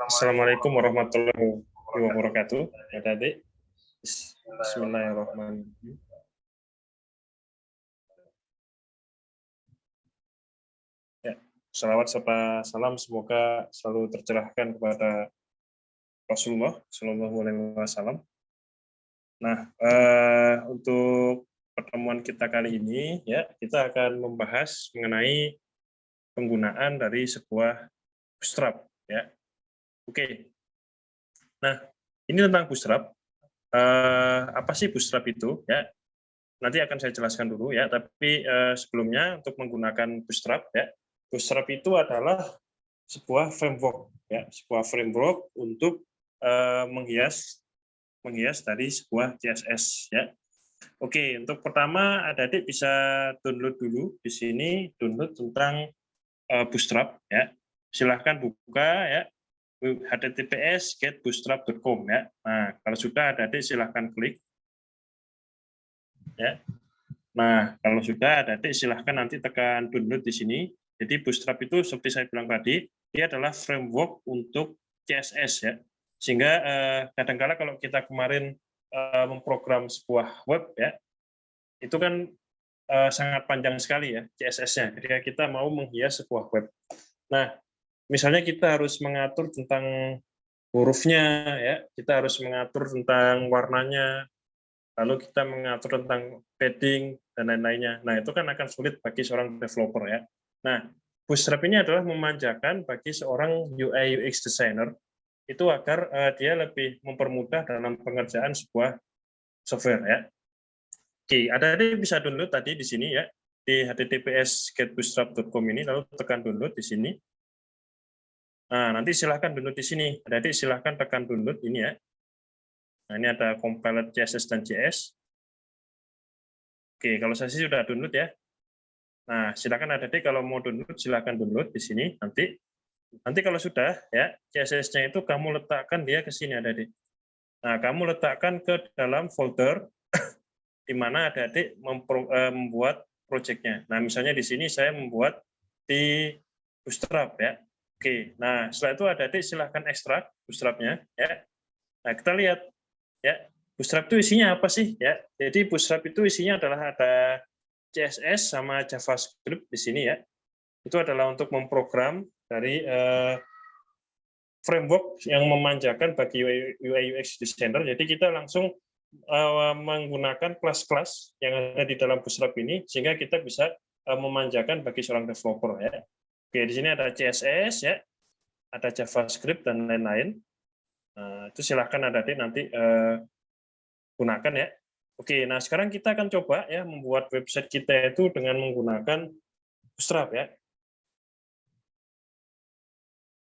Assalamualaikum warahmatullahi wabarakatuh. Adik-adik, Bismillahirrahmanirrahim. Ya, salawat serta salam semoga selalu tercerahkan kepada Rasulullah Shallallahu Alaihi Wasallam. Nah, untuk pertemuan kita kali ini, ya kita akan membahas mengenai penggunaan dari sebuah bootstrap. Ya, oke. Nah, ini tentang bootstrap. Apa sih bootstrap itu? Ya, nanti akan saya jelaskan dulu ya. Tapi sebelumnya untuk menggunakan bootstrap, ya, bootstrap itu adalah sebuah framework, ya, sebuah framework untuk menghias dari sebuah CSS, ya. Oke, untuk pertama adik-adik bisa download dulu di sini, download tentang bootstrap, ya. Silahkan buka ya, https://getbootstrap.com ya. Nah, kalau sudah adik-adik silahkan klik. Ya. Nah, kalau sudah adik-adik silahkan nanti tekan download di sini. Jadi bootstrap itu seperti saya bilang tadi, dia adalah framework untuk CSS ya. Sehingga kadang-kala kalau kita kemarin memprogram sebuah web ya, itu kan sangat panjang sekali ya CSS-nya ketika kita mau menghias sebuah web. Nah, misalnya kita harus mengatur tentang hurufnya ya, kita harus mengatur tentang warnanya, lalu kita mengatur tentang padding dan lain-lainnya. Nah, itu kan akan sulit bagi seorang developer ya. Nah, Bootstrap ini adalah memanjakan bagi seorang UI UX designer itu agar dia lebih mempermudah dalam pengerjaan sebuah software ya. Oke, ada bisa download tadi di sini ya di https://getbootstrap.com ini, lalu tekan download di sini. Nah, nanti silahkan download di sini. Adik-adik silahkan tekan download ini ya. Nah, ini ada compiler CSS dan JS. Oke, kalau saya sih sudah download ya. Nah, silakan adik-adik kalau mau download silahkan download di sini. Nanti kalau sudah ya CSS-nya itu kamu letakkan dia ke sini adik-adik. Nah, kamu letakkan ke dalam folder di mana adik-adik membuat project-nya. Nah, misalnya di sini saya membuat di Bootstrap ya. Oke, nah setelah itu adik-adik silahkan ekstrak Bootstrap-nya ya. Nah, kita lihat ya, Bootstrap itu isinya apa sih ya? Jadi Bootstrap itu isinya adalah ada CSS sama JavaScript di sini ya. Itu adalah untuk memprogram dari framework yang memanjakan bagi UI UX designer. Jadi kita langsung menggunakan kelas-kelas yang ada di dalam Bootstrap ini sehingga kita bisa memanjakan bagi seorang developer ya. Oke, di sini ada CSS ya, ada JavaScript dan lain-lain. Itu silahkan adik-adik nanti gunakan ya. Oke, nah sekarang kita akan coba ya membuat website kita itu dengan menggunakan Bootstrap ya.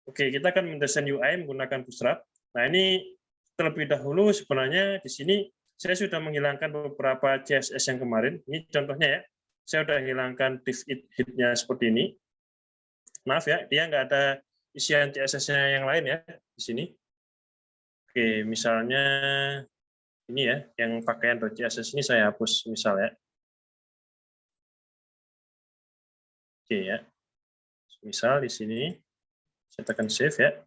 Oke, kita akan mendesain UI menggunakan Bootstrap. Nah, ini terlebih dahulu sebenarnya di sini saya sudah menghilangkan beberapa CSS yang kemarin. Ini contohnya ya, saya sudah hilangkan div head-nya seperti ini. Maaf ya, dia nggak ada isian CSS-nya yang lain ya di sini. Oke, misalnya ini ya, yang pakaian.css ini saya hapus misal ya. Oke ya, misal di sini saya tekan save ya.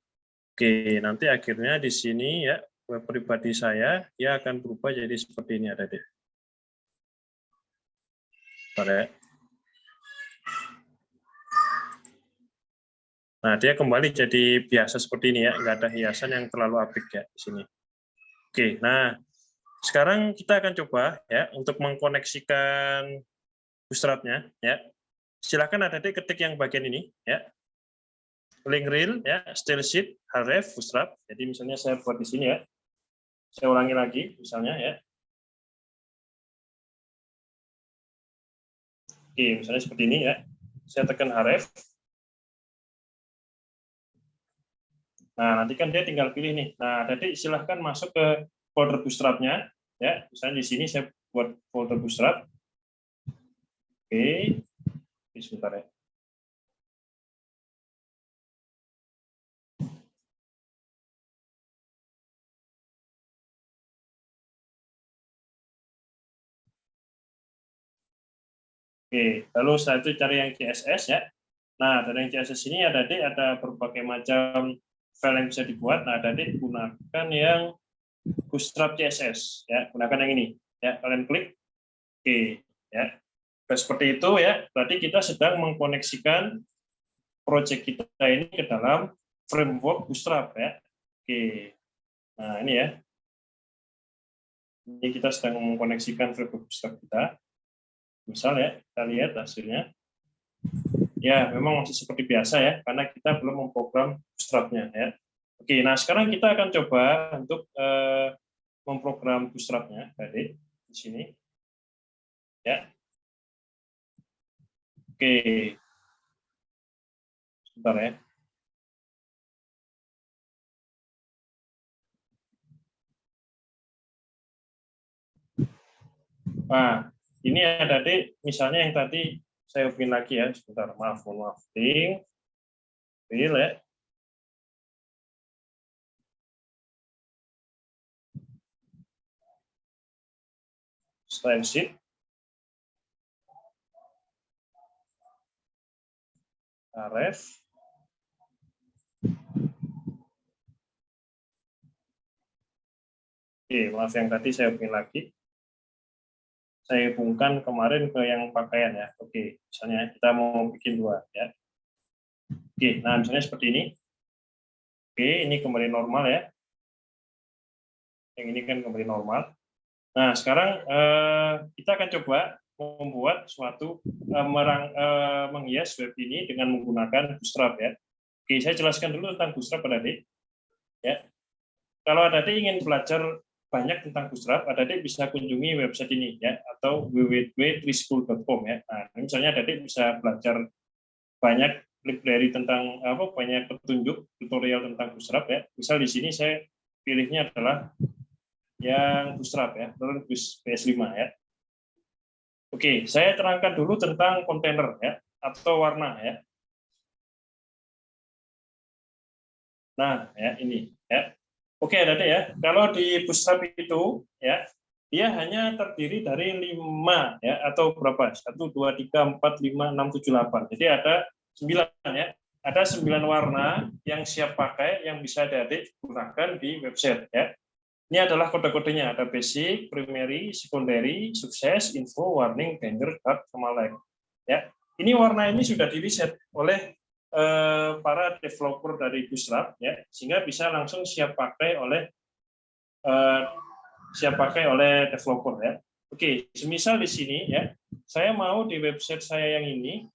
Oke, nanti akhirnya di sini ya web pribadi saya dia akan berubah jadi seperti ini ada deh. Ya. Nah, dia kembali jadi biasa seperti ini ya, nggak ada hiasan yang terlalu apik ya di sini. Oke, nah sekarang kita akan coba ya untuk mengkoneksikan Bootstrap-nya ya. Silakan adik-adik ketik yang bagian ini ya. Link rel ya, style sheet, href, Bootstrap. Jadi misalnya saya buat di sini ya. Saya ulangi lagi misalnya ya. Oke, misalnya seperti ini ya. Saya tekan href. Nah, nanti kan dia tinggal pilih nih. Nah, adik-adik silahkan masuk ke folder Bootstrap-nya ya. Misalnya di sini saya buat folder Bootstrap. Oke. Sebentar ya. Oke, lalu setelah itu cari yang CSS ya. Nah, dari yang CSS ini ada berbagai macam file yang bisa dibuat. Nah, adik gunakan yang Bootstrap CSS ya, gunakan yang ini ya. Kalian klik oke ya. Nah, seperti itu ya. Berarti kita sedang mengkoneksikan project kita ini ke dalam framework Bootstrap ya. Oke. Nah, ini ya. Ini kita sedang mengkoneksikan framework Bootstrap kita. Misal ya, kita lihat hasilnya. Ya, memang masih seperti biasa ya, karena kita belum memprogram Bootstrap-nya ya. Oke, nah sekarang kita akan coba untuk memprogram Bootstrap-nya tadi di sini. Ya. Oke. Sebentar ya. Nah, ini ada tadi misalnya yang tadi saya hubungin lagi ya, sebentar, maaf, link ya. Style sheet. Ref. Oke, maaf yang tadi saya hubungin lagi. Saya hubungkan kemarin ke yang pakaian ya. Oke, misalnya kita mau bikin 2 ya. Oke, nah misalnya seperti ini. Oke, ini kembali normal ya. Yang ini kan kembali normal. Nah, sekarang kita akan coba membuat suatu menghias web ini dengan menggunakan Bootstrap ya. Oke, saya jelaskan dulu tentang Bootstrap adik. Ya. Kalau adik ingin belajar banyak tentang Bootstrap, adik bisa kunjungi website ini ya, atau www.trischool.com ya. Nah, misalnya adik bisa belajar banyak library tentang banyak petunjuk tutorial tentang Bootstrap ya. Misal di sini saya pilihnya adalah yang Bootstrap ya, Learn PS5 ya. Oke, saya terangkan dulu tentang kontainer ya, atau warna ya. Nah, ya ini ya. Oke, adik ya. Kalau di Bootstrap itu ya, dia hanya terdiri dari 5 ya, atau berapa? 1 2 3 4 5 6 7 8. Jadi ada 9 ya. Ada 9 warna yang siap pakai yang bisa adik gunakan di website ya. Ini adalah kode-kodenya, ada basic, primary, secondary, sukses, info, warning, danger, dark, sama like. Ya, ini warna ini sudah di-reset oleh para developer dari Bootstrap, ya, sehingga bisa langsung siap pakai oleh developer ya. Oke, semisal di sini ya, saya mau di website saya yang ini,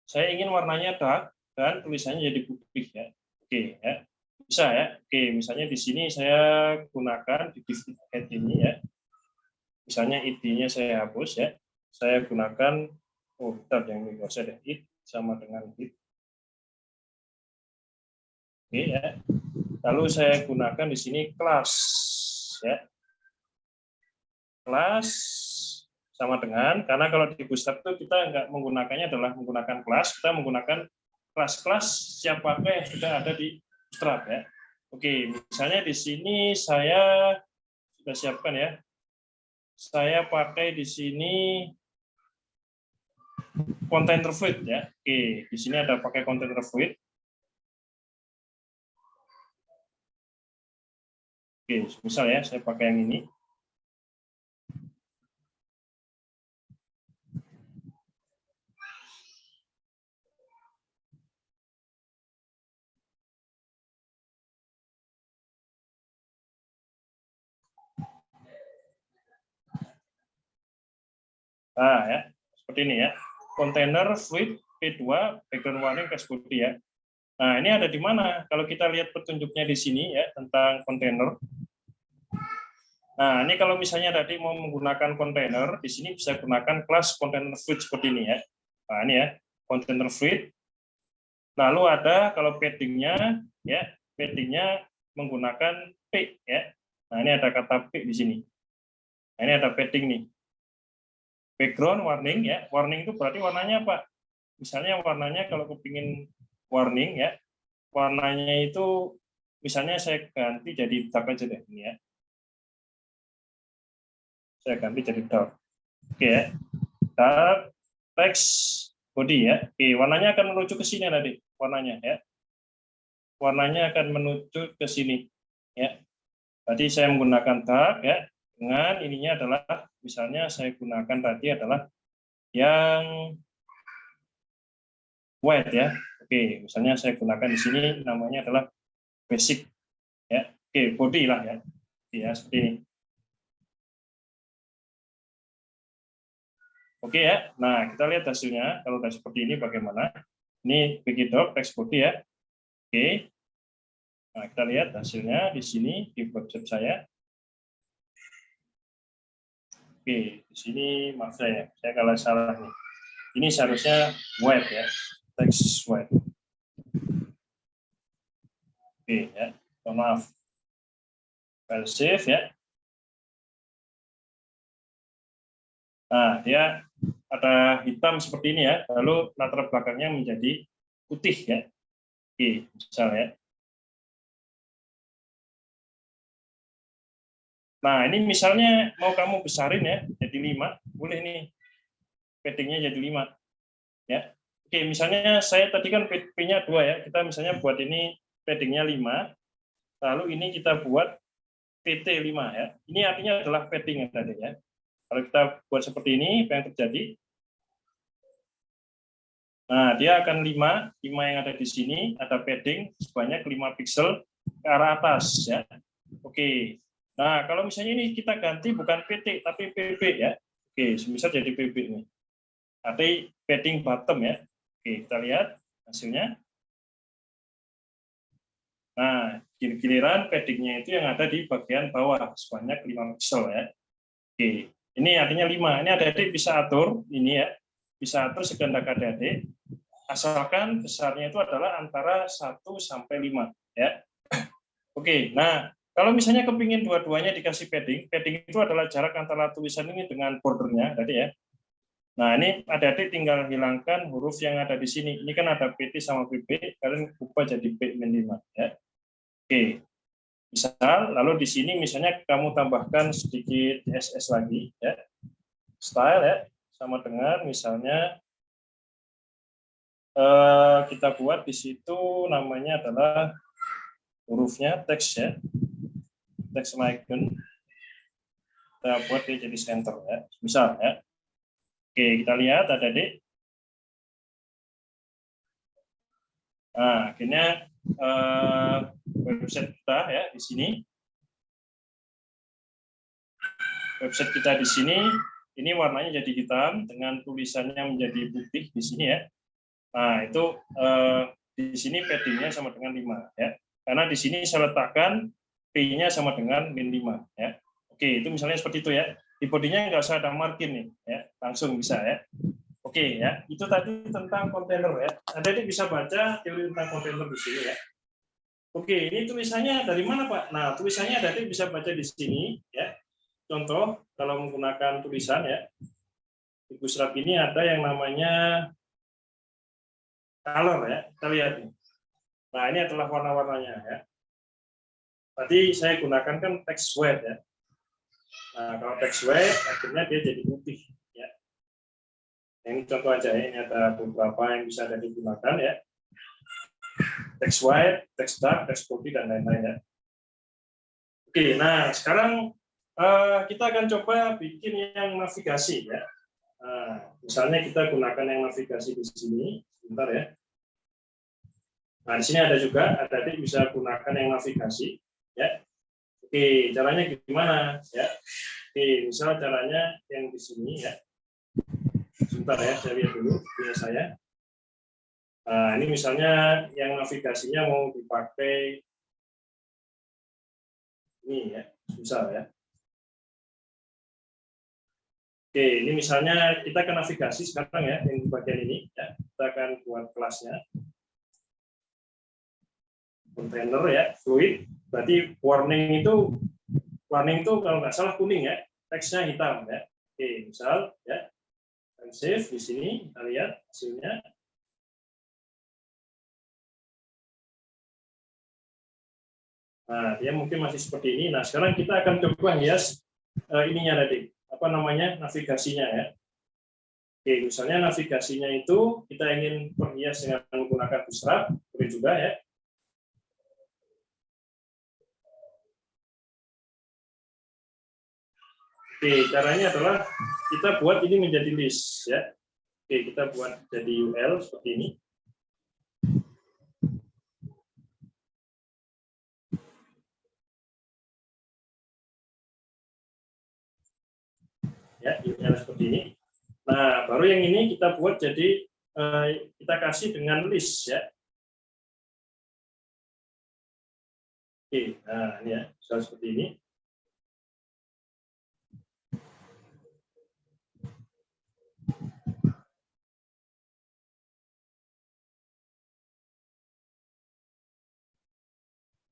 saya ingin warnanya dark dan tulisannya jadi putih ya. Oke ya. Bisa ya. Oke, misalnya di sini saya gunakan di div head ini ya. Misalnya id-nya saya hapus ya. Saya gunakan bentar yang ini saya ada id sama dengan id. Oke ya. Lalu saya gunakan di sini kelas ya. Kelas sama dengan, karena kalau di Bootstrap itu kita nggak menggunakannya adalah menggunakan kelas, kita menggunakan kelas-kelas siap pakai yang sudah ada di Bootstrap ya. Oke, misalnya di sini saya sudah siapkan ya. Saya pakai di sini container fluid ya. Oke, di sini ada pakai container fluid. Oke, misal ya saya pakai yang ini. Nah, ya, seperti ini ya. Container fluid P2 background warning cache body ya. Nah, ini ada di mana? Kalau kita lihat petunjuknya di sini ya tentang kontainer. Nah, ini kalau misalnya tadi mau menggunakan kontainer, di sini bisa gunakan kelas container fluid seperti ini ya. Nah, ini ya, container fluid. Lalu ada kalau paddingnya ya, paddingnya menggunakan P ya. Nah, ini ada kata P di sini. Nah, ini ada padding nih. Background warning ya. Warning itu berarti warnanya apa? Misalnya warnanya kalau kepingin warning ya, warnanya itu misalnya saya ganti jadi dark aja deh ini ya. Saya ganti jadi dark. Oke ya. Dark text body ya. Oke, warnanya akan menuju ke sini nanti warnanya ya. warnanya akan menuju ke sini. Ya. Tadi saya menggunakan dark ya, dengan ininya adalah misalnya saya gunakan tadi adalah yang white ya. Oke, misalnya saya gunakan di sini namanya adalah basic ya. Oke, body lah ya. Ya, seperti ini. Oke ya. Nah, kita lihat hasilnya kalau sudah seperti ini bagaimana. Ini Wikidog text body ya. Oke. Nah, kita lihat hasilnya di sini di website saya. Oke, di sini maaf saya kalau salah nih. Ini seharusnya white ya, text white. Oke ya, maaf. File save ya. Nah, dia ada hitam seperti ini ya, lalu latar belakangnya menjadi putih ya. Oke, misal ya. Nah, ini misalnya mau kamu besarin ya, jadi 5, boleh nih. Paddingnya jadi 5. Ya. Oke, misalnya saya tadi kan P-nya 2 ya. Kita misalnya buat ini paddingnya 5, lalu ini kita buat PT 5 ya. Ini artinya adalah padding yang tadi ya. Kalau kita buat seperti ini, apa yang terjadi? Nah, dia akan 5 yang ada di sini, ada padding sebanyak 5 pixel ke arah atas ya. Oke. Nah, kalau misalnya ini kita ganti bukan PT tapi PB ya. Oke, misal jadi PB nih. Arti padding bottom ya. Oke, kita lihat hasilnya. Nah, giliran paddingnya itu yang ada di bagian bawah sebanyak 5 pixel ya. Oke, ini artinya 5. Ini adik-adik bisa atur ini ya. Bisa atur sekehendak adik-adik. Asalkan besarnya itu adalah antara 1 sampai 5 ya. Oke, nah kalau misalnya kepingin dua-duanya dikasih padding itu adalah jarak antara tulisan ini dengan bordernya tadi ya. Nah, ini adik-adik tinggal hilangkan huruf yang ada di sini. Ini kan ada PT sama PB, kalian ubah jadi P-5 ya. Oke. Misal, lalu di sini misalnya kamu tambahkan sedikit CSS lagi ya. Style ya, sama dengan misalnya kita buat di situ namanya adalah hurufnya teks ya. Teks icon. Kita buat dia jadi center ya. Misal ya. Oke, kita lihat adik-adik. Nah, akhirnya website kita ya di sini. Website kita di sini, ini warnanya jadi hitam dengan tulisannya menjadi putih di sini ya. Nah, itu di sini paddingnya sama dengan 5 ya. Karena di sini saya letakkan P-nya sama dengan min 5 ya. Oke, itu misalnya seperti itu ya. Di bodinya nggak usah ada margin nih ya, langsung bisa ya. Oke ya, itu tadi tentang kontainer ya. Adik-adik bisa baca teori tentang kontainer di sini ya. Oke, ini tulisannya dari mana Pak? Nah, tulisannya adik-adik bisa baca di sini ya. Contoh kalau menggunakan tulisan ya. Di Bootstrap ini ada yang namanya color ya. Kita lihat nih. Nah, ini adalah warna-warnanya ya. Tadi saya gunakan kan text white ya. Nah, kalau text white akhirnya dia jadi putih ya. Ini contoh aja ya, ini ada beberapa yang bisa digunakan ya. Text white, text dark, text body dan lain-lain ya. Oke, nah sekarang kita akan coba bikin yang navigasi ya. Nah, misalnya kita gunakan yang navigasi di sini, sebentar ya. Nah, di sini ada juga, adik bisa gunakan yang navigasi ya. Oke, caranya gimana ya? Oke, misal caranya yang di sini ya. Sebentar ya, saya lihat dulu punya saya. Nah, ini misalnya yang navigasinya mau dipakai ini ya, misal ya. Oke, ini misalnya kita ke navigasi sekarang ya, yang di bagian ini ya. Kita akan buat kelasnya. Container ya, fluid. Berarti warning itu kalau nggak salah kuning ya, teksnya hitam ya. Oke, misal ya, save di sini kita lihat hasilnya. Nah, dia mungkin masih seperti ini. Nah, sekarang kita akan coba hias ininya tadi, apa namanya, navigasinya ya. Oke, misalnya navigasinya itu kita ingin perhias dengan menggunakan Bootstrap, boleh juga ya. Oke, caranya adalah kita buat ini menjadi list ya. Oke, kita buat jadi UL seperti ini. Ya, UL seperti ini. Nah, baru yang ini kita buat jadi kita kasih dengan list ya. Oke, nah ini ya, seperti ini.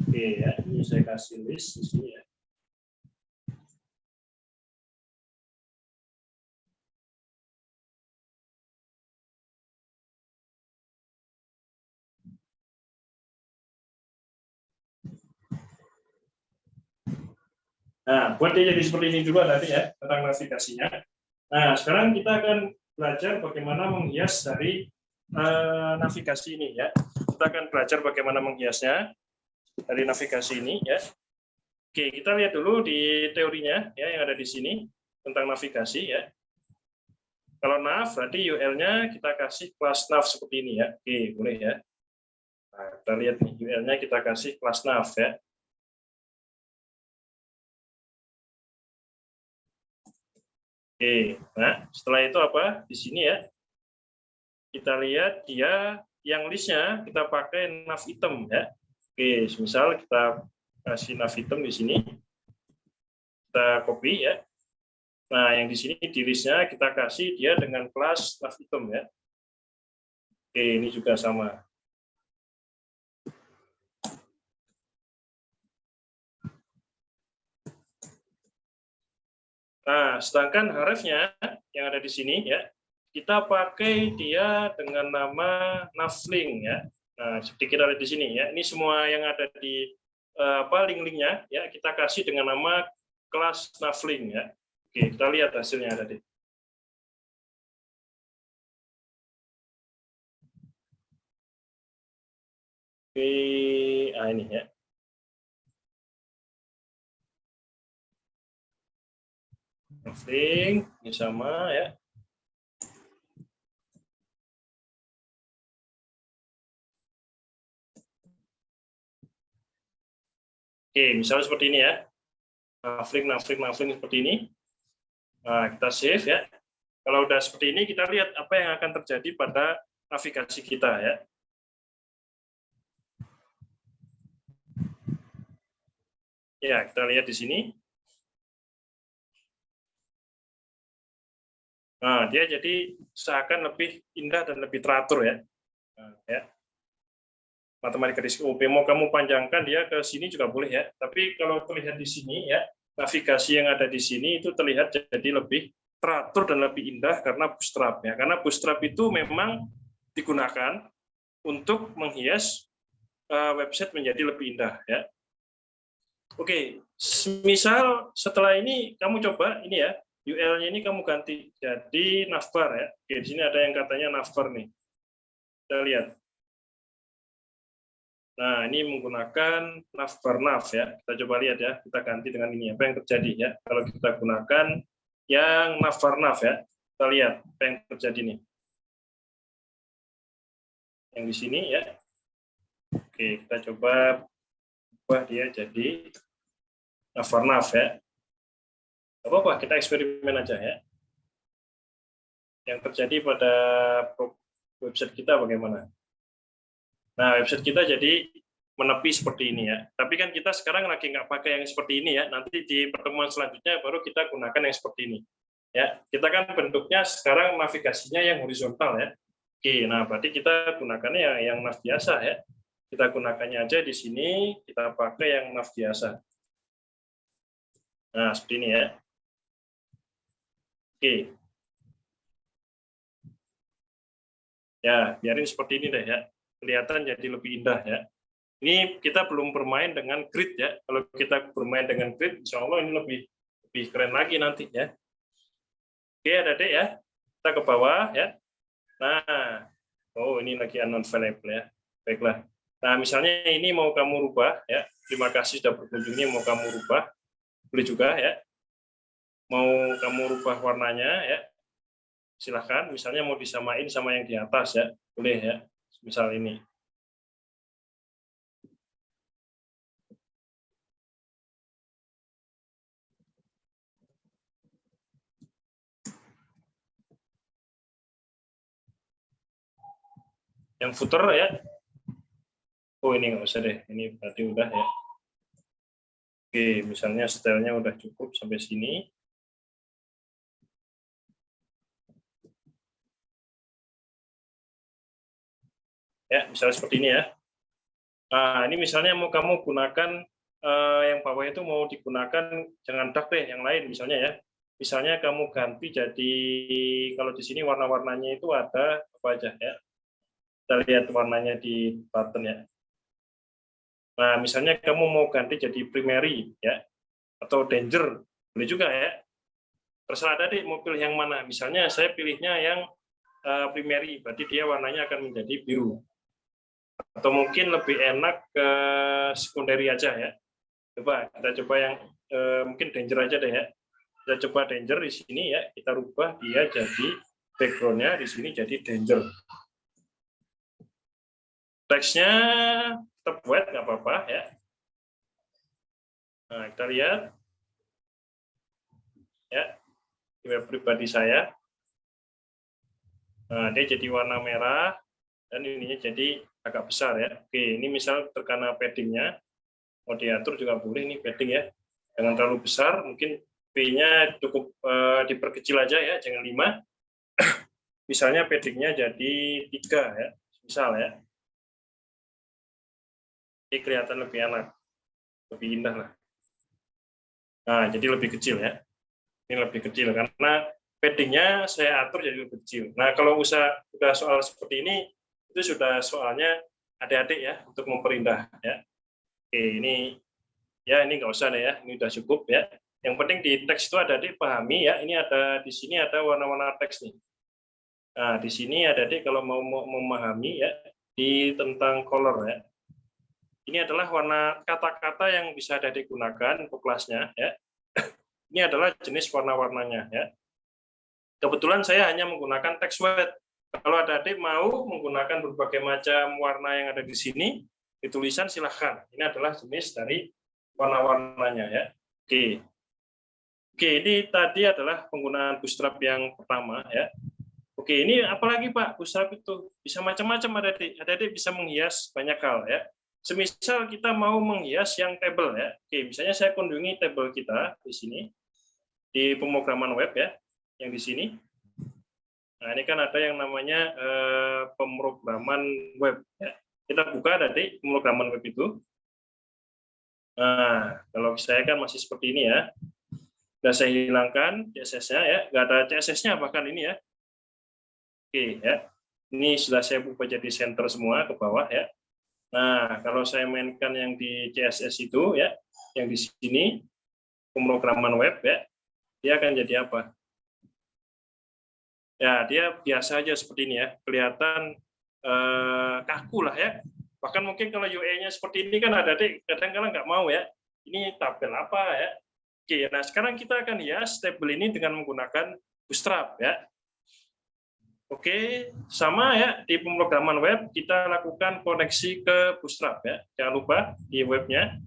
Oke ya, ini saya kasih list di sini ya. Nah, buat dia jadi seperti ini juga tadi ya, tentang navigasinya. Nah, sekarang kita akan belajar bagaimana menghias dari navigasi ini ya. Kita akan belajar bagaimana menghiasnya dari navigasi ini ya. Oke, kita lihat dulu di teorinya ya yang ada di sini tentang navigasi ya. Kalau nav berarti UL-nya kita kasih kelas nav seperti ini ya. Oke, boleh ya. Nah, kita lihat nih UL-nya kita kasih kelas nav ya. Oke, nah setelah itu apa? Di sini ya, kita lihat dia yang listnya kita pakai nav item ya. Oke, misal kita kasih nav item di sini, kita copy ya. Nah, yang di sini di listnya kita kasih dia dengan kelas nav item ya. Oke, ini juga sama. Nah, sedangkan href-nya yang ada di sini ya, kita pakai dia dengan nama navlink ya. Nah, seperti kita lihat di sini ya, ini semua yang ada di link-linknya ya kita kasih dengan nama kelas navlink ya. Oke, kita lihat hasilnya tadi. Oke, nah ini ya. Navlink ini sama ya. Oke, misalnya seperti ini ya. Navlink seperti ini. Nah, kita save ya. Kalau udah seperti ini, kita lihat apa yang akan terjadi pada navigasi kita ya. Ya, kita lihat di sini. Nah, dia jadi seakan lebih indah dan lebih teratur ya. Nah, ya. Matematika disk UP mau kamu panjangkan dia ke sini juga boleh ya. Tapi kalau terlihat di sini ya, navigasi yang ada di sini itu terlihat jadi lebih teratur dan lebih indah karena bootstrap ya. Karena bootstrap itu memang digunakan untuk menghias website menjadi lebih indah ya. Oke, misal setelah ini kamu coba ini ya, UL-nya ini kamu ganti jadi navbar ya. Oke, di sini ada yang katanya navbar nih. Kita lihat. Nah, ini menggunakan navbar nav ya. Kita coba lihat ya, kita ganti dengan ini. Apa yang terjadi ya? Kalau kita gunakan yang navbar nav ya, kita lihat apa yang terjadi nih. Yang di sini ya. Oke, kita coba ubah dia jadi navbar nav ya. Apa-apa, kita eksperimen aja ya. Yang terjadi pada website kita bagaimana? Nah, website kita jadi menepi seperti ini ya. Tapi kan kita sekarang lagi nggak pakai yang seperti ini ya. Nanti di pertemuan selanjutnya baru kita gunakan yang seperti ini. Ya, kita kan bentuknya sekarang navigasinya yang horizontal ya. Oke, nah berarti kita gunakannya yang nav biasa ya. Kita gunakannya aja di sini, kita pakai yang nav biasa. Nah, seperti ini ya. Oke. Ya, biarin seperti ini deh ya. Kelihatan jadi lebih indah ya. Ini kita belum bermain dengan grid ya. Kalau kita bermain dengan grid, insya Allah ini lebih keren lagi nanti ya. Oke, adik-adik ya. Kita ke bawah ya. Nah, oh ini lagi unavailable ya. Baiklah. Nah, misalnya ini mau kamu rubah ya. Terima kasih sudah berkunjung, ini mau kamu rubah. Boleh juga ya. mau kamu rubah warnanya ya, silahkan. Misalnya mau disamain sama yang di atas ya, boleh ya. Misal ini. Yang footer ya. Oh ini nggak usah deh, ini berarti udah ya. Oke, misalnya stylenya udah cukup sampai sini. Ya, misalnya seperti ini ya. Nah, ini misalnya mau kamu gunakan yang bawah itu mau digunakan jangan dark deh, yang lain misalnya ya. Misalnya kamu ganti jadi kalau di sini warna-warnanya itu ada apa aja ya. Kita lihat warnanya di button ya. Nah, misalnya kamu mau ganti jadi primary ya atau danger, boleh juga ya. Terserah tadi mau pilih yang mana. Misalnya saya pilihnya yang primary, berarti dia warnanya akan menjadi biru. Atau mungkin lebih enak ke secondary aja ya. Coba kita coba yang mungkin danger aja deh ya. Kita coba danger di sini ya, kita rubah dia jadi background-nya di sini jadi danger. Teksnya tetap white nggak apa-apa ya. Nah, kita lihat ya di web pribadi saya. Nah, dia jadi warna merah dan ininya jadi agak besar ya. Oke, ini misal terkena paddingnya mau diatur juga boleh ini padding ya. Jangan terlalu besar, mungkin P-nya cukup diperkecil aja ya, jangan 5. Misalnya paddingnya jadi 3 ya, misal ya. Ini kelihatan lebih enak, lebih indah lah. Nah, jadi lebih kecil ya. Ini lebih kecil karena paddingnya saya atur jadi lebih kecil. Nah, kalau udah soal seperti ini, itu sudah soalnya adik-adik ya untuk memperindah ya. Oke, ini ya ini nggak usah deh ya, ini udah cukup ya. Yang penting di teks itu adik-adik pahami ya. Ini ada di sini ada warna-warna teks nih. Nah, di sini adik-adik kalau mau memahami ya di tentang color ya. Ini adalah warna kata-kata yang bisa adik-adik gunakan untuk kelasnya ya. Ini adalah jenis warna-warnanya ya. Kebetulan saya hanya menggunakan teks white. Kalau adik-adik mau menggunakan berbagai macam warna yang ada di sini, di tulisan silahkan. Ini adalah jenis dari warna-warnanya ya. Oke. Oke, ini tadi adalah penggunaan bootstrap yang pertama ya. Oke, ini apalagi Pak, bootstrap itu bisa macam-macam adik-adik. Adik-adik bisa menghias banyak hal ya. Semisal kita mau menghias yang table ya. Oke, misalnya saya kunjungi table kita di sini di pemrograman web ya, yang di sini. Nah, ini kan ada yang namanya pemrograman web ya. Kita buka adik pemrograman web itu. Nah, kalau saya kan masih seperti ini ya. Sudah saya hilangkan CSS-nya ya, nggak ada CSS-nya bahkan ini ya. Oke ya, ini sudah saya buka jadi center semua ke bawah ya. Nah, kalau saya mainkan yang di CSS itu ya, yang di sini pemrograman web ya, dia akan jadi apa? Ya, dia biasa aja seperti ini ya, kelihatan kaku lah ya. Bahkan mungkin kalau UI-nya seperti ini kan ada kadang-kadang nggak mau ya. Ini tabel apa ya? Oke, nah sekarang kita akan hias tabel ini dengan menggunakan Bootstrap ya. Oke, sama ya di pemrograman web kita lakukan koneksi ke Bootstrap ya. Jangan lupa di webnya,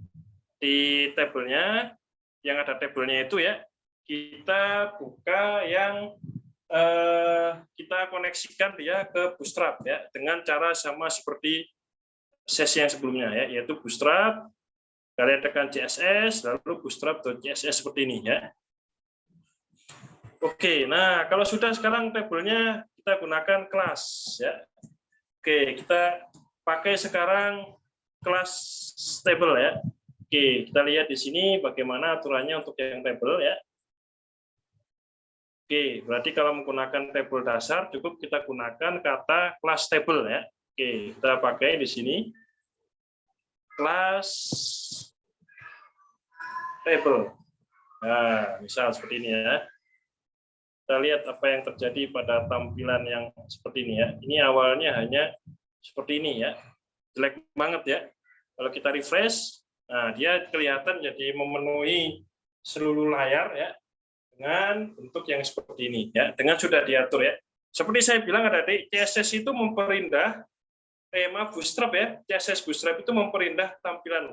di tabelnya yang ada tabelnya itu ya, kita buka yang kita koneksikan dia ke Bootstrap ya dengan cara sama seperti sesi yang sebelumnya ya, yaitu Bootstrap. Kalian tekan CSS, lalu bootstrap.css seperti ini ya. Oke, nah kalau sudah sekarang tabelnya kita gunakan kelas ya. Oke, kita pakai sekarang kelas table ya. Oke, kita lihat di sini bagaimana aturannya untuk yang table ya. Oke, berarti kalau menggunakan table dasar cukup kita gunakan kata kelas table ya. Oke, kita pakai di sini kelas table. Nah, misal seperti ini ya. Kita lihat apa yang terjadi pada tampilan yang seperti ini ya. Ini awalnya hanya seperti ini ya. Jelek banget ya. Kalau kita refresh, nah dia kelihatan jadi memenuhi seluruh layar ya. dengan bentuk yang seperti ini ya, dengan sudah diatur ya. Seperti saya bilang adik-adik, CSS itu memperindah Bootstrap ya, CSS Bootstrap itu memperindah tampilan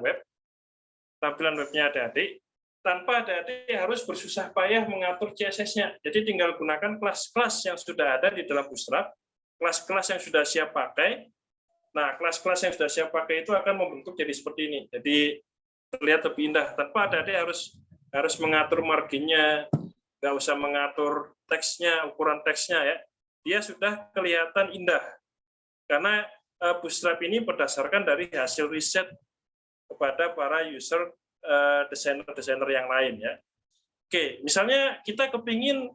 webnya adik-adik tanpa adik-adik harus bersusah payah mengatur CSS-nya. Jadi tinggal gunakan kelas-kelas yang sudah ada di dalam Bootstrap, kelas-kelas yang sudah siap pakai. Nah, kelas-kelas yang sudah siap pakai itu akan membentuk jadi seperti ini. Jadi terlihat lebih indah tanpa adik-adik harus mengatur marginnya, nggak usah mengatur teksnya, ukuran teksnya ya. Dia sudah kelihatan indah karena Bootstrap ini berdasarkan dari hasil riset kepada para user desainer yang lain ya. Oke, misalnya kita kepingin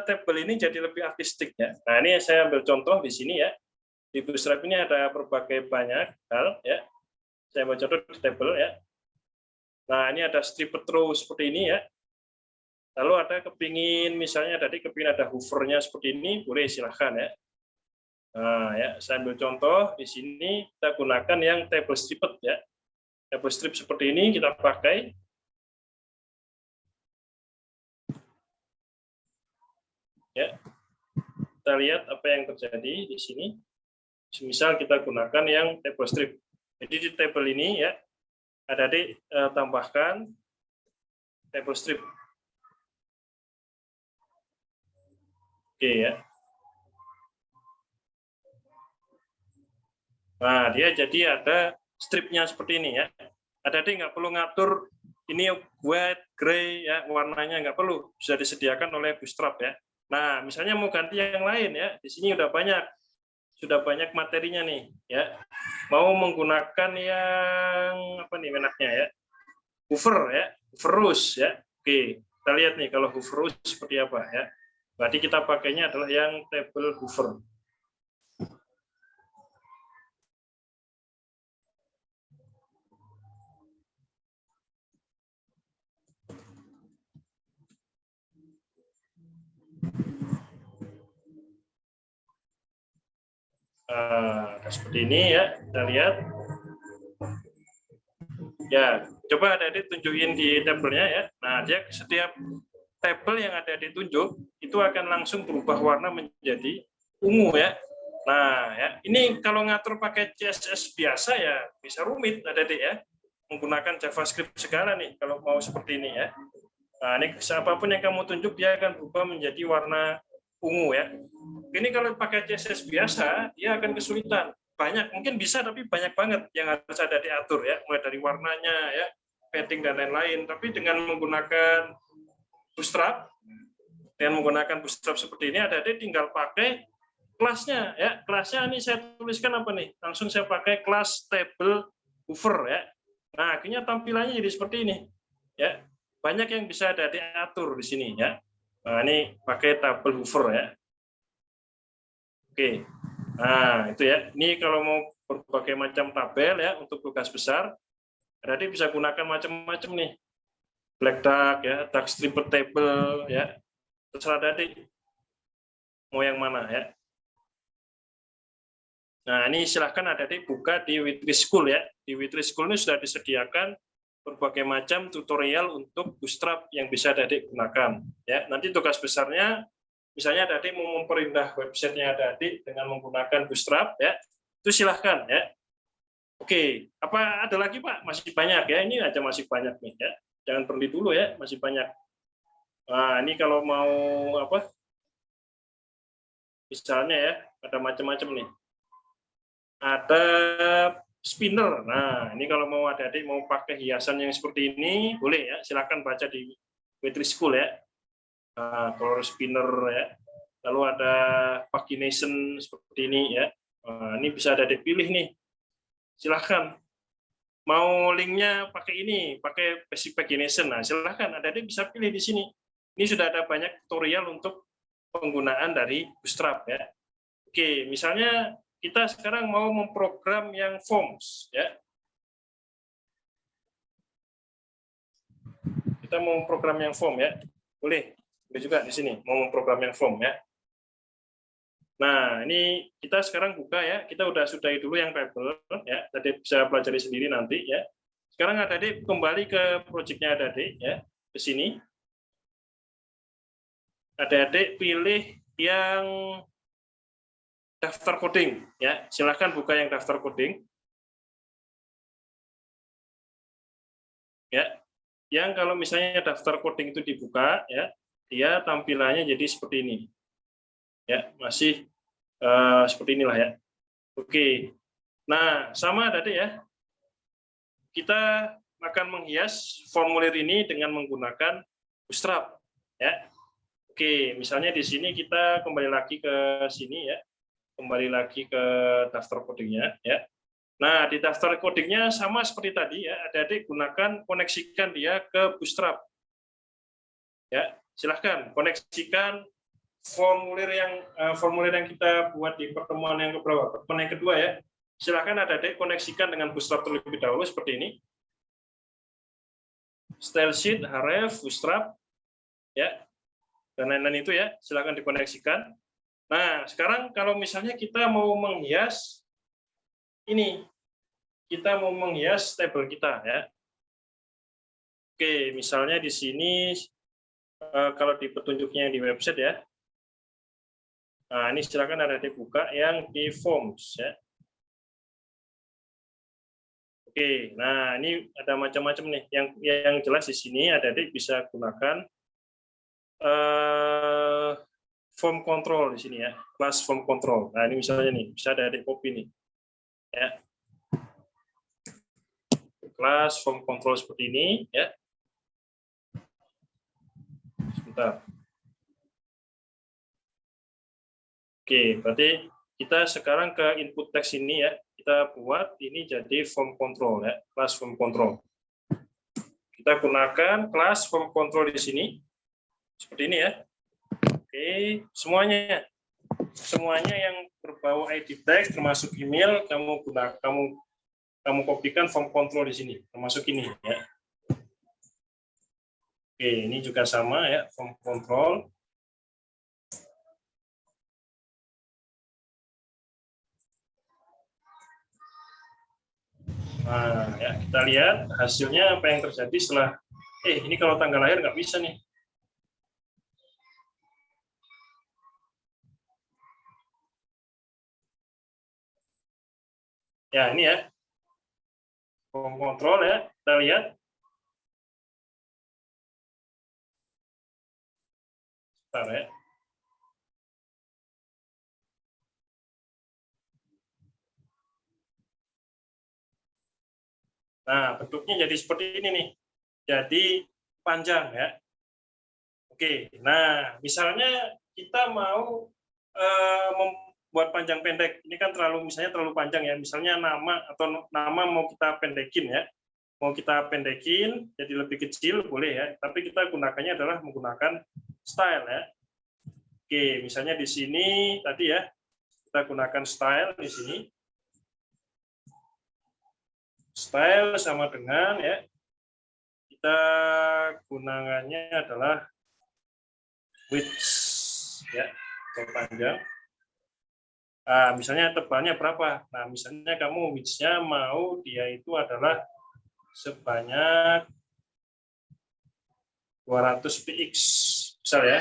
tabel ini jadi lebih artistik ya. Nah, ini saya ambil contoh di sini ya. Di Bootstrap ini ada berbagai banyak hal ya. Saya ambil contoh di tabel ya. Nah, ini ada stripped row seperti ini ya. Lalu ada kepingin misalnya tadi kepingin ada hovernya seperti ini, boleh silahkan ya. Nah, ya, saya ambil contoh di sini kita gunakan yang table stripped ya. Table strip seperti ini kita pakai. Ya. Kita lihat apa yang terjadi di sini. Misal kita gunakan yang table strip. Jadi di table ini ya, adik-adik tambahkan table strip. Oke ya. Nah, dia jadi ada stripnya seperti ini ya. Adik-adik nggak perlu ngatur ini white, gray ya, warnanya nggak perlu, bisa disediakan oleh Bootstrap ya. Nah, misalnya mau ganti yang lain ya, di sini sudah banyak materinya nih ya. Mau menggunakan yang apa nih enaknya ya? Hover ya, hoverus ya. Oke, kita lihat nih kalau hoverus seperti apa ya. Berarti kita pakainya adalah yang table hover. Seperti ini ya, kita lihat. Ya, coba adik-adik tunjukin di tabelnya ya. Nah, dia setiap tabel yang ada ditunjuk itu akan langsung berubah warna menjadi ungu ya. Nah, ya, ini kalau ngatur pakai CSS biasa ya bisa rumit adik-adik ya. Menggunakan JavaScript segala nih kalau mau seperti ini ya. Nah, ini siapapun yang kamu tunjuk dia akan berubah menjadi warna ungu ya. Ini kalau pakai CSS biasa dia akan kesulitan. Banyak mungkin bisa tapi banyak banget yang harus ada diatur ya, mulai dari warnanya ya, padding dan lain-lain. Tapi dengan menggunakan Bootstrap seperti ini ada tinggal pakai kelasnya ya. Kelasnya ini saya tuliskan apa nih? Langsung saya pakai kelas table hover ya. Nah, akhirnya tampilannya jadi seperti ini ya. Banyak yang bisa ada diatur di sini ya. Nah, ini pakai table hover ya. Oke. Nah, itu ya. Ini kalau mau berbagai macam tabel ya untuk tugas besar, adik bisa gunakan macam-macam nih. Black dark ya, dark stripped table ya. Terserah adik mau yang mana ya. Nah, ini silahkan adik buka di Witry School ya. Di Witry School ini sudah disediakan berbagai macam tutorial untuk Bootstrap yang bisa adik gunakan ya. Nanti tugas besarnya misalnya adik mau memperindah websitenya adik dengan menggunakan Bootstrap ya, itu silahkan ya. Oke, apa ada lagi Pak? Masih banyak ya, ini aja masih banyak nih ya. Jangan berhenti dulu ya, masih banyak. Nah, ini kalau mau apa? Misalnya ya, ada macam-macam nih. Ada spinner. Nah, ini kalau mau adik-adik mau pakai hiasan yang seperti ini, boleh ya, silahkan baca di Witry School ya. Nah, color spinner ya. Lalu ada pagination seperti ini ya. Nah, ini bisa ada dipilih nih. Silahkan. Mau linknya pakai ini, pakai basic pagination. Nah, silahkan. Ada bisa pilih di sini. Ini sudah ada banyak tutorial untuk penggunaan dari Bootstrap ya. Oke, misalnya kita sekarang mau memprogram yang forms ya. Kita mau memprogram yang form ya. Boleh juga di sini mau memprogram yang form ya. Nah, ini kita sekarang buka ya. Kita udah sudahi dulu yang table ya. Tadi bisa pelajari sendiri nanti ya. Sekarang adik kembali ke proyeknya adik ya, ke sini. adik-adik pilih yang daftar coding ya. Silahkan buka yang daftar coding. Ya. Yang kalau misalnya daftar coding itu dibuka ya, dia tampilannya jadi seperti ini. Ya, masih seperti inilah ya. Oke. Nah, sama adik ya. Kita akan menghias formulir ini dengan menggunakan Bootstrap ya. Oke, misalnya di sini kita kembali lagi ke sini ya. Kembali lagi ke daftar codingnya ya. Nah, di daftar codingnya sama seperti tadi ya, adik-adik gunakan koneksikan dia ke Bootstrap. Ya, silahkan koneksikan formulir yang kita buat di pertemuan yang keberapa? Pertemuan yang kedua ya. Silahkan adik-adik koneksikan dengan Bootstrap terlebih dahulu seperti ini. Style sheet, href, Bootstrap, ya, dan lain-lain itu ya. Silahkan dikoneksikan. Nah, sekarang kalau misalnya kita mau menghias ini, kita mau menghias tabel kita ya. Oke, misalnya di sini kalau di petunjuknya di website ya. Nah, ini silakan ada dibuka yang di forms ya. Oke, nah ini ada macam-macam nih. Yang jelas di sini adik-adik bisa gunakan form control di sini ya, class form control. Nah ini misalnya nih, bisa adik-adik copy nih, ya. Class form control seperti ini, ya. Sebentar. Oke, berarti kita sekarang ke input text ini ya, kita buat ini jadi form control ya, class form control. Kita gunakan class form control di sini, seperti ini ya. Oke, semuanya yang berbau ID text termasuk email kamu kopikan form control di sini, termasuk ini ya. Oke, ini juga sama ya, form control. Nah, ya kita lihat hasilnya apa yang terjadi setelah ini kalau tanggal lahir nggak bisa nih. Ya, ini ya. Form control ya, kita lihat. Bentar ya. Nah, bentuknya jadi seperti ini nih. Jadi panjang ya. Oke, nah misalnya kita mau membuat panjang pendek. Ini kan misalnya terlalu panjang ya. Misalnya nama mau kita pendekin ya. Mau kita pendekin jadi lebih kecil boleh ya. Tapi kita gunakannya adalah menggunakan style ya. Oke, misalnya di sini tadi ya. Kita gunakan style di sini. Style sama dengan ya. Kita gunakannya adalah width ya, panjang. Nah, misalnya tebalnya berapa? Nah, misalnya kamu width-nya mau dia itu adalah sebanyak 200 px, misal ya.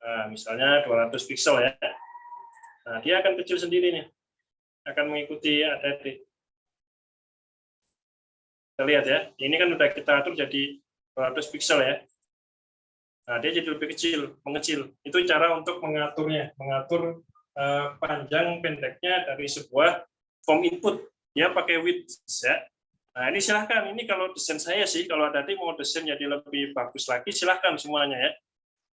Nah, misalnya 200 pixel ya. Nah, dia akan kecil sendiri nih. Akan mengikuti adik. Kita lihat ya. Ini kan udah kita atur jadi 200 pixel ya. Nah, dia jadi lebih kecil, mengecil. Itu cara untuk mengaturnya, mengatur panjang pendeknya dari sebuah form input. Dia pakai width ya. Nah, ini silahkan. Ini kalau desain saya sih, kalau adik mau desain jadi lebih bagus lagi, silahkan semuanya ya.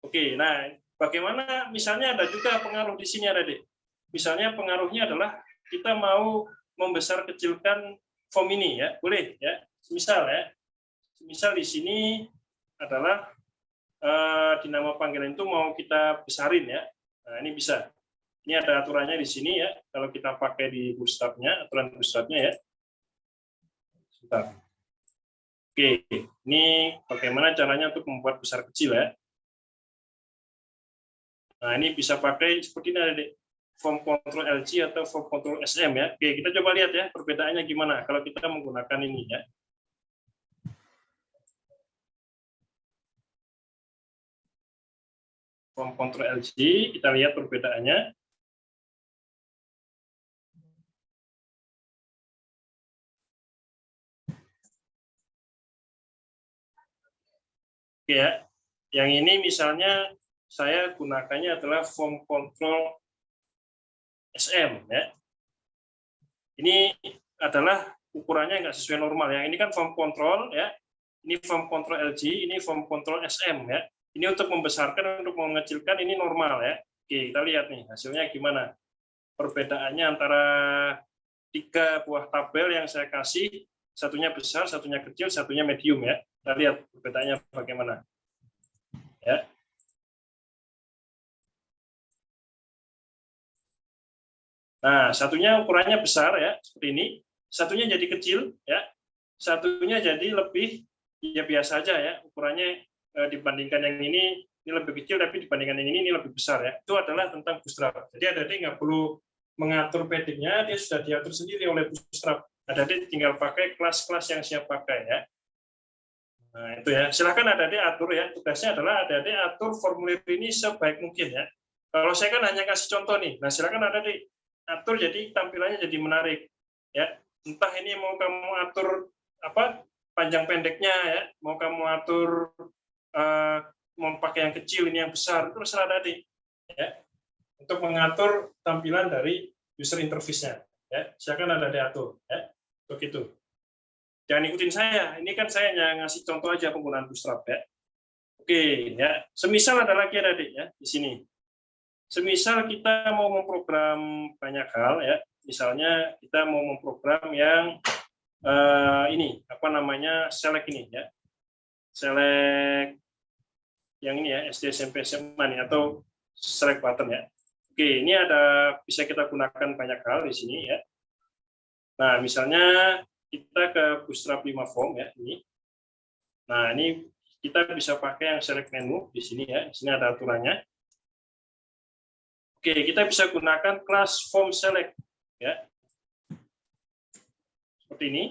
Oke, nah bagaimana misalnya ada juga pengaruh di sini adik. Misalnya pengaruhnya adalah kita mau membesar kecilkan form ini ya, boleh ya. Misal di sini adalah di nama panggilan itu mau kita besarin ya. Nah, ini bisa. Ini ada aturannya di sini ya. Kalau kita pakai di Bootstrap-nya, aturan Bootstrap-nya ya. Sebentar. Oke, ini bagaimana caranya untuk membuat besar kecil ya. Nah, ini bisa pakai seperti ini ada form control LG atau form control SM ya. Oke, kita coba lihat ya perbedaannya gimana kalau kita menggunakan ini ya. From Control LG, kita lihat perbedaannya. Oke ya, yang ini misalnya saya gunakannya adalah Form Control SM ya. Ini adalah ukurannya nggak sesuai normal ya. Ini kan Form Control ya. Ini Form Control LG, ini Form Control SM ya. Ini untuk membesarkan, untuk mengecilkan, ini normal ya. Oke, kita lihat nih hasilnya gimana. Perbedaannya antara 3 buah tabel yang saya kasih, satunya besar, satunya kecil, satunya medium ya. Kita lihat perbedaannya bagaimana. Ya. Nah, satunya ukurannya besar ya, seperti ini. Satunya jadi kecil ya. Satunya jadi lebih ya biasa aja ya. Ukurannya dibandingkan yang ini lebih kecil, tapi dibandingkan yang ini lebih besar ya. Itu adalah tentang bootstrap. Jadi adik-adik nggak perlu mengatur paddingnya, dia sudah diatur sendiri oleh bootstrap. Adik-adik tinggal pakai kelas-kelas yang siap pakai ya. Nah, itu ya. Silakan adik-adik atur ya. Tugasnya adalah adik-adik atur formulir ini sebaik mungkin ya. Kalau saya kan hanya kasih contoh nih. Nah, silakan adik-adik atur jadi tampilannya jadi menarik ya. Entah ini mau kamu atur apa panjang pendeknya ya, mau kamu atur mau pakai yang kecil ini yang besar, itu terserah adik ya. Untuk mengatur tampilan dari user interface-nya ya. Silakan adik-adik atur ya. Untuk itu. Jangan ikutin saya. Ini kan saya hanya ngasih contoh aja penggunaan Bootstrap ya. Oke ya. Semisal ada lagi adik ya di sini. Semisal kita mau memprogram banyak hal ya, misalnya kita mau memprogram yang ini apa namanya select ini ya, select yang ini ya SD SMP SMA nih atau select button ya. Oke, ini ada bisa kita gunakan banyak hal di sini ya. Nah misalnya kita ke Bootstrap 5 Form ya ini. Nah ini kita bisa pakai yang select menu di sini ya. Di sini ada aturannya. Oke, kita bisa gunakan kelas form select ya. Seperti ini.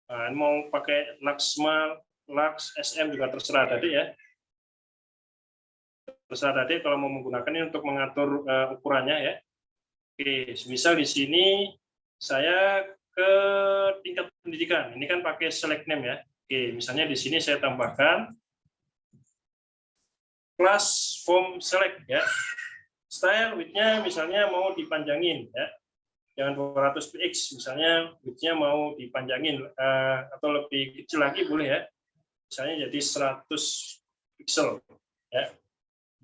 Nah, mau pakai Lux SM juga terserah tadi ya. Terserah tadi kalau mau menggunakan ini untuk mengatur ukurannya ya. Oke, misal di sini saya ke tingkat pendidikan. Ini kan pakai select name ya. Oke, misalnya di sini saya tambahkan kelas form select ya. Style width-nya misalnya mau dipanjangin ya. Jangan 200 px, misalnya width-nya mau dipanjangin atau lebih kecil lagi boleh ya. Misalnya jadi 100 pixel ya.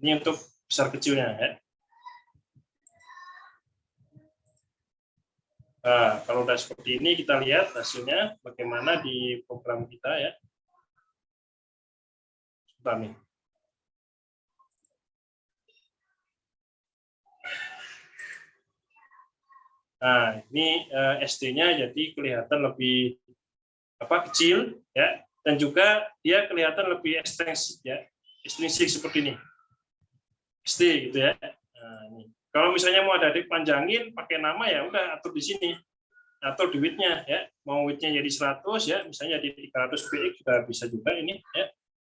Ini untuk besar kecilnya ya. Nah, kalau udah seperti ini kita lihat hasilnya bagaimana di program kita ya. Sebentar nih. Nah, ini SD-nya jadi kelihatan lebih kecil ya, dan juga dia kelihatan lebih ekstensif ya, ekstensif seperti ini. SD gitu ya. Nah, ini. Kalau misalnya mau ada dipanjangin pakai nama ya udah atur di sini. Atur di width-nya ya. Mau width-nya jadi 100 ya, misalnya jadi 300 px juga bisa juga ini ya.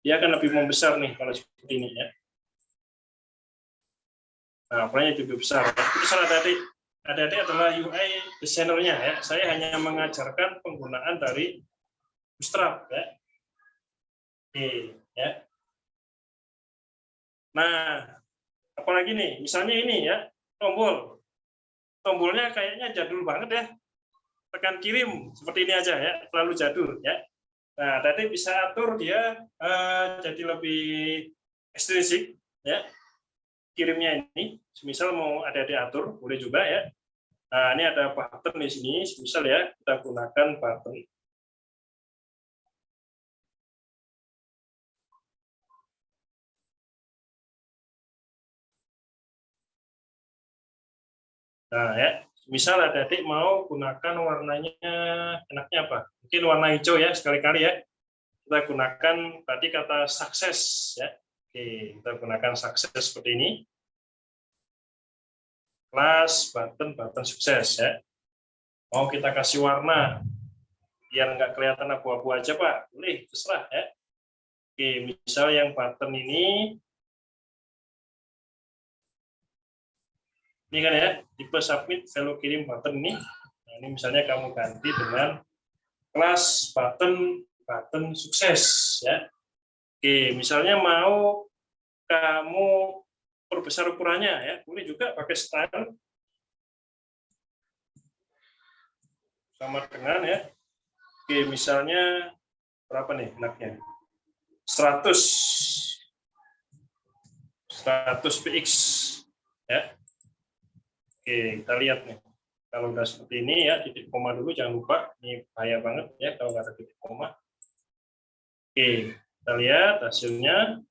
Dia akan lebih membesar nih kalau seperti ini ya. Nah, ukurannya lebih besar. Itu salah tadi. Adik-adik adalah UI designer-nya ya. Saya hanya mengajarkan penggunaan dari Bootstrap ya. Oke, ya. Nah, apalagi nih, misalnya ini ya, tombol. Tombolnya kayaknya jadul banget ya. Tekan kirim seperti ini aja ya, terlalu jadul ya. Nah, tadi bisa atur dia jadi lebih ekstensif ya. Kirimnya ini, misal mau ada diatur, boleh juga ya. Nah, ini ada button di sini, misal ya, kita gunakan button. Nah, ya, misal adik-adik mau gunakan warnanya, enaknya apa? Mungkin warna hijau ya, sekali-kali ya. Kita gunakan tadi kata sukses ya. Oke, kita gunakan sukses seperti ini. Kelas button sukses ya. Mau kita kasih warna biar nggak kelihatan abu-abu aja Pak, boleh terserah ya. Oke, misal yang button ini kan ya, tipe submit value kirim button ini. Nah, ini misalnya kamu ganti dengan kelas button sukses ya. Oke, misalnya mau kamu perbesar ukurannya ya, boleh juga pakai style sama dengan ya. Oke, misalnya berapa nih enaknya? 100 px ya. Oke, kita lihat nih. Kalau udah seperti ini ya, titik koma dulu, jangan lupa. Ini bahaya banget ya kalau nggak ada titik koma. Oke, kita lihat hasilnya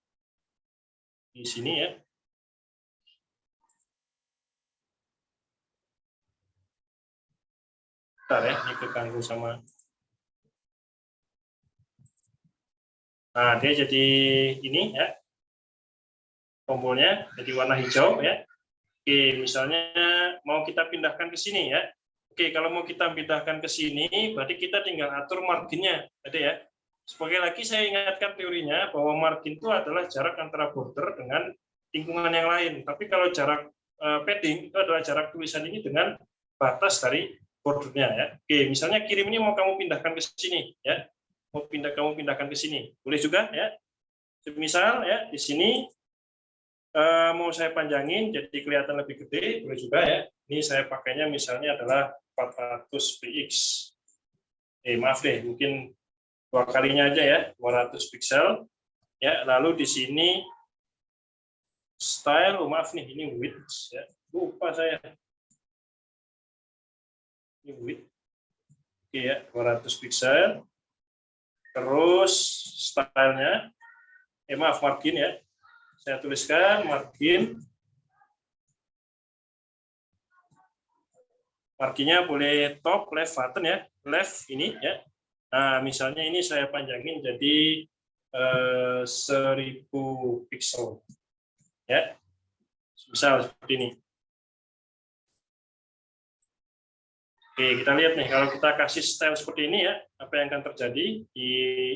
di sini ya. Bentar ya, ini keganggu sama. Nah, dia jadi ini ya. Tombolnya jadi warna hijau ya. Oke, misalnya mau kita pindahkan ke sini ya. Oke, kalau mau kita pindahkan ke sini, berarti kita tinggal atur marginnya, jadi ya. Sekali lagi saya ingatkan teorinya bahwa margin itu adalah jarak antara border dengan lingkungan yang lain. Tapi kalau jarak padding itu adalah jarak tulisan ini dengan batas dari bordernya ya. Oke, misalnya kirim ini mau kamu pindahkan ke sini ya. Kamu pindahkan ke sini. Boleh juga ya. Misal ya di sini mau saya panjangin jadi kelihatan lebih gede, boleh juga ya. Ini saya pakainya misalnya adalah 400 px. Maaf deh, mungkin 2 kalinya aja ya, 200 pixel. Ya, lalu di sini style, maaf nih, ini width ya. Lupa saya. Ini width. Oke ya, 200 pixel. Terus stylenya, maaf margin ya. Saya tuliskan marginnya boleh top, left button ya, left ini ya. Nah, misalnya ini saya panjangin jadi 1000 pixel ya. Misal seperti ini. Oke, kita lihat nih kalau kita kasih style seperti ini ya, apa yang akan terjadi di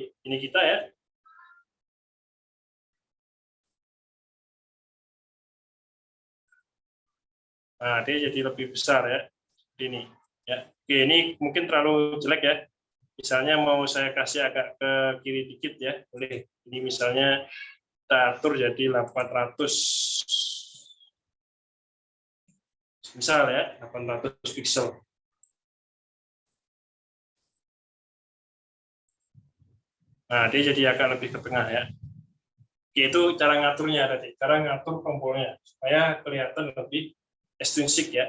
ini kita ya. Nah, dia jadi lebih besar ya, seperti ini. Ya, oke, ini mungkin terlalu jelek ya. Misalnya mau saya kasih agak ke kiri dikit ya, boleh. Ini misalnya kita atur jadi 800, misal ya, 800 pixel. Nah, dia jadi agak lebih ke tengah ya. Oke, itu cara ngaturnya tadi, cara ngatur tombolnya supaya kelihatan lebih ekstrinsik ya.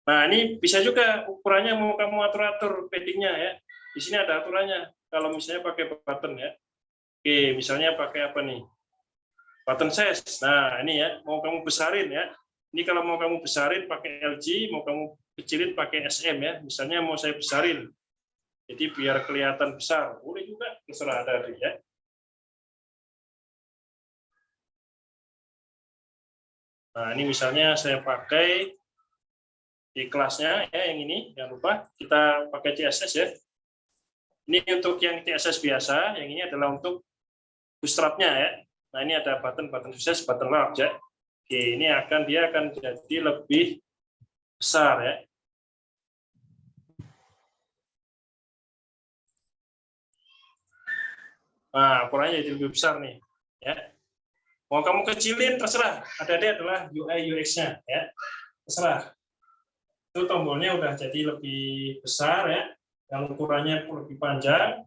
Nah, ini bisa juga ukurannya mau kamu atur-atur paddingnya ya. Di sini ada aturannya. Kalau misalnya pakai button ya. Oke, misalnya pakai apa nih? Button size. Nah, ini ya, mau kamu besarin ya. Ini kalau mau kamu besarin pakai LG, mau kamu kecilin pakai SM ya. Misalnya mau saya besarin. Jadi biar kelihatan besar. Boleh juga, terserah ada ya. Nah, ini misalnya saya pakai di kelasnya ya, yang ini jangan lupa kita pakai CSS ya. Ini untuk yang CSS biasa, yang ini adalah untuk bootstrapnya ya. Nah, ini ada button sukses, button large ya. Oke, ini dia akan jadi lebih besar ya. Nah, ukurannya jadi lebih besar nih ya. Mau kamu kecilin terserah. Ada adalah UI UX-nya ya. Terserah. Itu tombolnya udah jadi lebih besar ya. Yang ukurannya lebih panjang.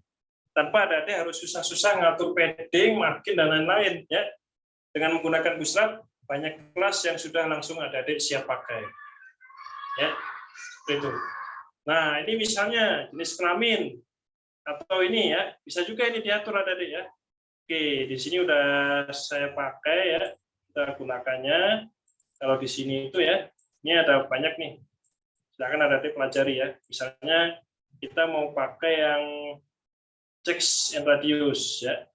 Tanpa ada harus susah-susah ngatur padding, margin dan lain-lain ya. Dengan menggunakan Bootstrap banyak kelas yang sudah langsung ada siap pakai. Ya. Seperti itu. Nah, ini misalnya jenis kelamin atau ini ya, bisa juga ini diatur ada ya. Oke, di sini udah saya pakai ya, kita gunakannya. Kalau di sini itu ya, ini ada banyak nih. Silakan ada pelajari ya. Misalnya kita mau pakai yang text and radius ya.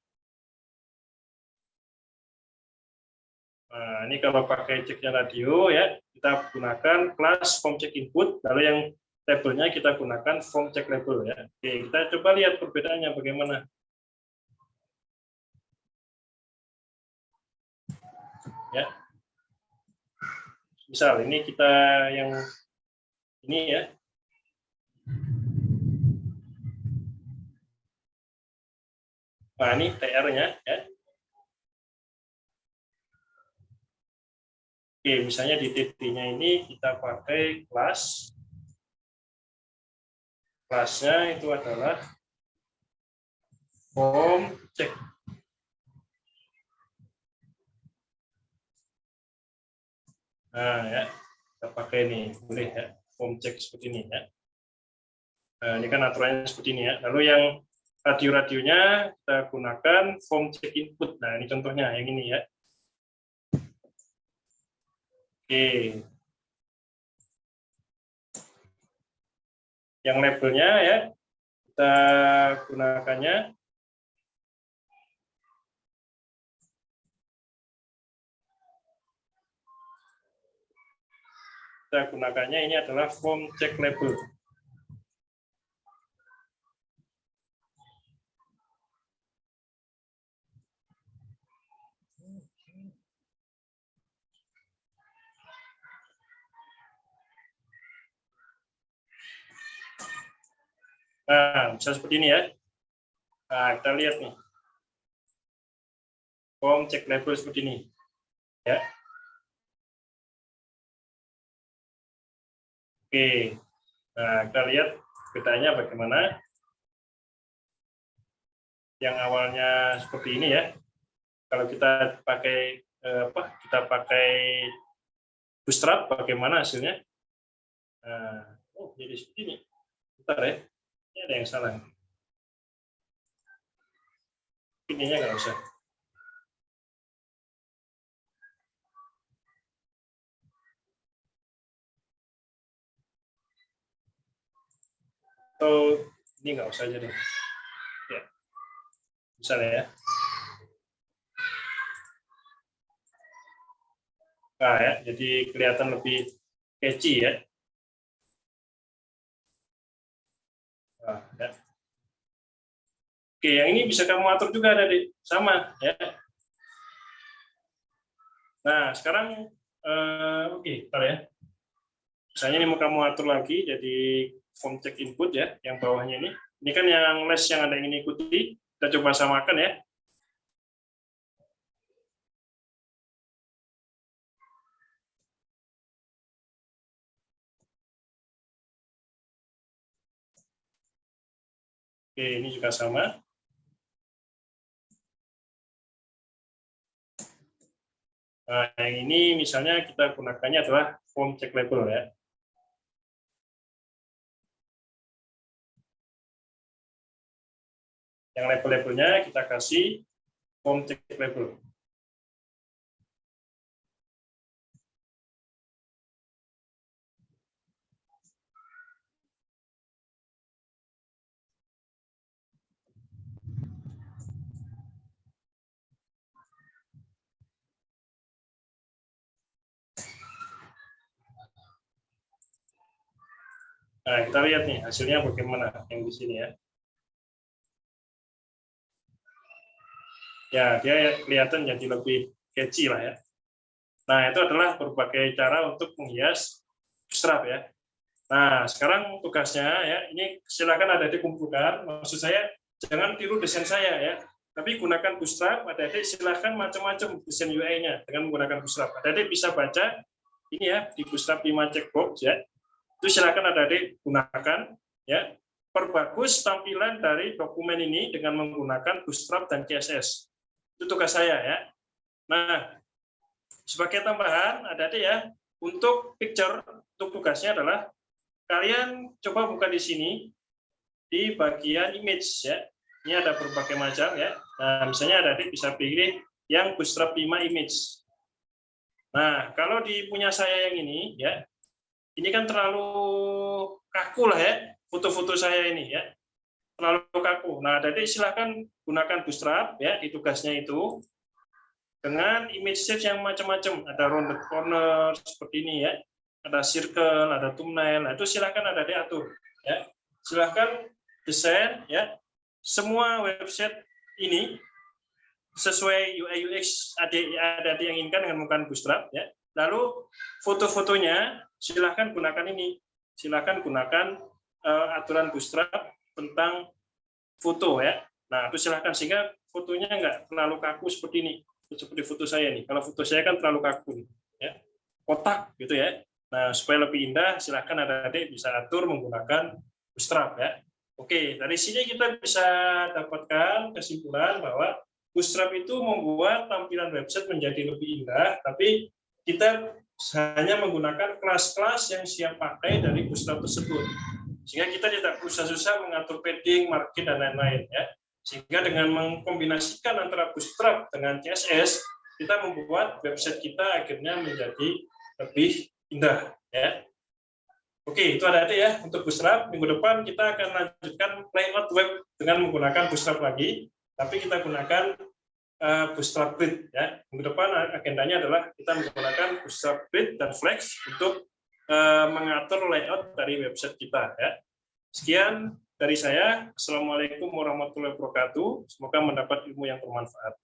Nah, ini kalau pakai check and radio ya, kita gunakan kelas form check input, lalu yang labelnya kita gunakan form check label ya. Oke, kita coba lihat perbedaannya bagaimana. ya. Misal ini kita yang ini ya. Nah, ini TR-nya ya. Oke, misalnya di TT-nya ini kita pakai kelas. Kelasnya itu adalah form check. Nah, ya. Kita pakai ini, boleh ya. Form check seperti ini ya. Nah, ini kan aturannya seperti ini ya. Lalu yang radio-radionya kita gunakan form check input. Nah, ini contohnya yang ini ya. Oke. Yang labelnya ya, kita gunakannya ini adalah form check label. Nah, bisa seperti ini ya. Nah, kita lihat nih. Form check label seperti ini. Ya. Oke. Nah, kita lihat bedanya bagaimana. Yang awalnya seperti ini ya. Kalau kita pakai Bootstrap, bagaimana hasilnya? Nah, oh, jadi seperti ini. Bentar ya. Ini ada yang salah. Ininya nggak usah. Atau ini nggak usah aja deh. Ya. Misalnya ya. Nah, ya, jadi kelihatan lebih catchy ya. Nah, ya. Oke, yang ini bisa kamu atur juga tadi, sama ya. Nah, sekarang oke, ntar ya. Misalnya ini mau kamu atur lagi jadi form check input ya, yang bawahnya ini. Ini kan yang les yang ada yang ini ikuti, kita coba samakan ya. Oke, ini juga sama. Nah, yang ini misalnya kita gunakannya adalah form check label ya. Yang label-labelnya kita kasih form check label. Nah, kita lihat nih hasilnya bagaimana yang di sini ya. Ya, dia kelihatan jadi lebih catchy lah ya. Nah, itu adalah berbagai cara untuk menghias Bootstrap ya. Nah, sekarang tugasnya ya, ini silakan ada dikumpulkan. Maksud saya jangan tiru desain saya ya. Tapi gunakan Bootstrap, adik-adik silakan macam-macam desain UI-nya dengan menggunakan Bootstrap. Adik-adik bisa baca ini ya di Bootstrap 5 checkbox ya. Itu silakan adik-adik gunakan ya. Perbagus tampilan dari dokumen ini dengan menggunakan Bootstrap dan CSS. Itu tugas saya ya. Nah, sebagai tambahan adik-adik ya, untuk picture, untuk tugasnya adalah kalian coba buka di sini di bagian image ya. Ini ada berbagai macam ya. Nah, misalnya adik-adik bisa pilih yang Bootstrap 5 image. Nah, kalau di punya saya yang ini ya, ini kan terlalu kaku lah ya, foto-foto saya ini ya. Terlalu kaku. Nah, adik-adik silahkan gunakan Bootstrap ya di tugasnya itu dengan image shape yang macam-macam. Ada rounded corner seperti ini ya. Ada circle, ada thumbnail. Nah, itu silahkan adik-adik atur ya. Silahkan desain ya. Semua website ini sesuai UI UX adik-adik yang inginkan dengan menggunakan Bootstrap ya. Lalu foto-fotonya silahkan gunakan ini. Silahkan gunakan aturan Bootstrap tentang foto ya. Nah, itu silahkan sehingga fotonya nggak terlalu kaku seperti ini. Seperti foto saya nih. Kalau foto saya kan terlalu kaku nih, ya. Kotak gitu ya. Nah, supaya lebih indah silahkan adik-adik bisa atur menggunakan Bootstrap ya. Oke, dari sini kita bisa dapatkan kesimpulan bahwa Bootstrap itu membuat tampilan website menjadi lebih indah, tapi kita hanya menggunakan kelas-kelas yang siap pakai dari Bootstrap tersebut. Sehingga kita tidak susah-susah mengatur padding, margin, dan lain-lain. Ya. Sehingga dengan mengkombinasikan antara Bootstrap dengan CSS, kita membuat website kita akhirnya menjadi lebih indah. Ya. Oke, itu adik-adik ya untuk Bootstrap. Minggu depan kita akan lanjutkan layout web dengan menggunakan Bootstrap lagi, tapi kita gunakan Bootstrap Grid ya. Minggu depan agendanya adalah kita menggunakan Bootstrap Grid dan Flex untuk mengatur layout dari website kita ya. Sekian dari saya. Assalamualaikum warahmatullahi wabarakatuh. Semoga mendapat ilmu yang bermanfaat.